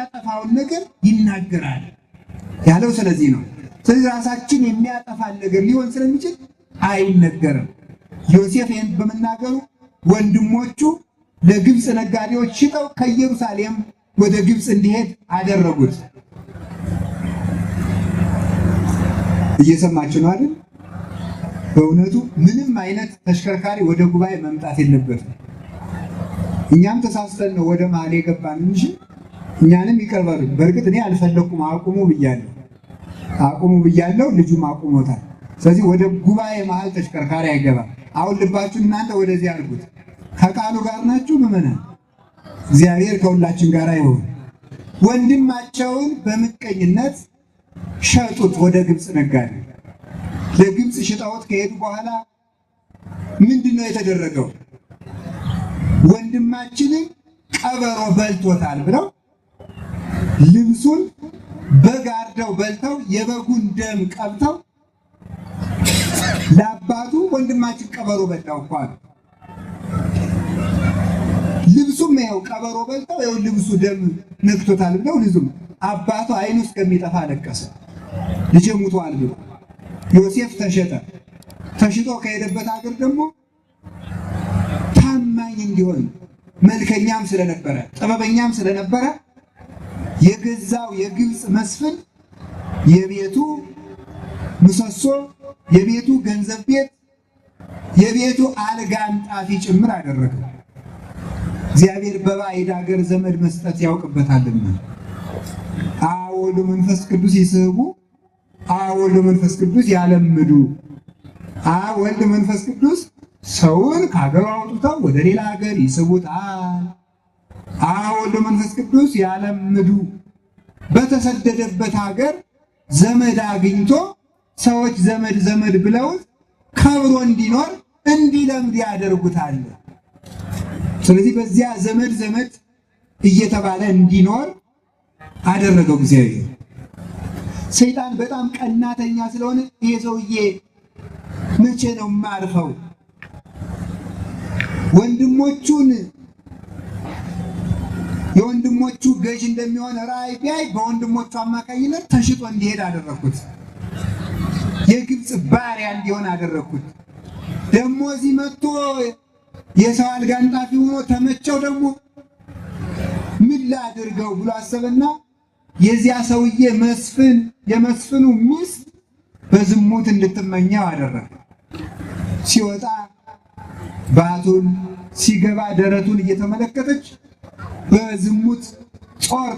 የሚያጠፋውን ነገር ይናገራል ያለው ስለዚህ ነው። ስለዚህ ራሳችን የሚያጠፋን ነገር ሊሆን ስለሚችል አይነገርም። ዮሴፍ ይህን በመናገሩ ወንድሞቹ ለግብፅ ነጋዴዎች ሽጠው ከኢየሩሳሌም ወደ ግብፅ እንዲሄድ አደረጉት። እየሰማችሁ ነው አይደል? በእውነቱ ምንም አይነት ተሽከርካሪ ወደ ጉባኤ መምጣት የለበትም። እኛም ተሳስተን ነው ወደ መሀል የገባን እንጂ እኛንም ይቀርባሉ። በእርግጥ እኔ አልፈለኩም አቁሙ ብያለሁ፣ ልጁም አቁሞታል። ስለዚህ ወደ ጉባኤ መሀል ተሽከርካሪ አይገባም። አሁን ልባችሁን እናንተ ወደዚህ አድርጉት። ከቃሉ ጋር ናችሁ ምዕመናን? እግዚአብሔር ከሁላችን ጋር ይሁን። ወንድማቸውን በምቀኝነት ሸጡት ወደ ግብፅ ነጋዴ። ለግብፅ ሽጠውት ከሄዱ በኋላ ምንድነው የተደረገው? ወንድማችንን ቀበሮ በልቶታል ብለው ልብሱን በግ አርደው በልተው የበጉን ደም ቀብተው ለአባቱ ወንድማችን ቀበሮ በላው እኮ አሉ። ልብሱም ይኸው ቀበሮ በልተው ይኸው ልብሱ ደም ነክቶታል ብለው ልዙም አባቱ አይኑ እስከሚጠፋ አለቀሰ። ልጄ ሙቷል ብሎ ዮሴፍ ተሸጠ። ተሽጦ ከሄደበት ሀገር ደግሞ ታማኝ እንዲሆን መልከኛም ስለነበረ ጥበበኛም ስለነበረ የገዛው የግብፅ መስፍን የቤቱ ምሰሶ፣ የቤቱ ገንዘብ ቤት፣ የቤቱ አልጋ አንጣፊ ጭምር አደረገው። እግዚአብሔር በባዕድ ሀገር ዘመድ መስጠት ያውቅበታልና። አብ ወልድ መንፈስ ቅዱስ ይስቡ፣ አብ ወልድ መንፈስ ቅዱስ ያለምዱ። አብ ወልድ መንፈስ ቅዱስ ሰውን ከሀገሩ አውጥተው ወደ ሌላ ሀገር ይስቡታል። አብ ወልድ መንፈስ ቅዱስ ያለምዱ። በተሰደደበት ሀገር ዘመድ አግኝቶ ሰዎች ዘመድ ብለውት ከብሮ እንዲኖር እንዲለምድ ያደርጉታል። ስለዚህ በዚያ ዘመድ እየተባለ እንዲኖር አደረገው እግዚአብሔር። ሰይጣን በጣም ቀናተኛ ስለሆነ ይሄ ሰውዬ መቼ ነው ማርፈው? ወንድሞቹን የወንድሞቹ ገዥ እንደሚሆን ራእይ ቢያይ በወንድሞቹ አማካኝነት ተሽጦ እንዲሄድ አደረኩት። የግብፅ ባሪያ እንዲሆን አደረኩት። ደግሞ እዚህ መጥቶ የሰው አልጋ አንጣፊ ሆኖ ተመቸው። ደግሞ ምን ላድርገው ብሎ አሰበና የዚያ ሰውዬ የመስፍኑ ሚስት በዝሙት እንድትመኘው አደረገ። ሲወጣ ባቱን ሲገባ ደረቱን እየተመለከተች በዝሙት ጾር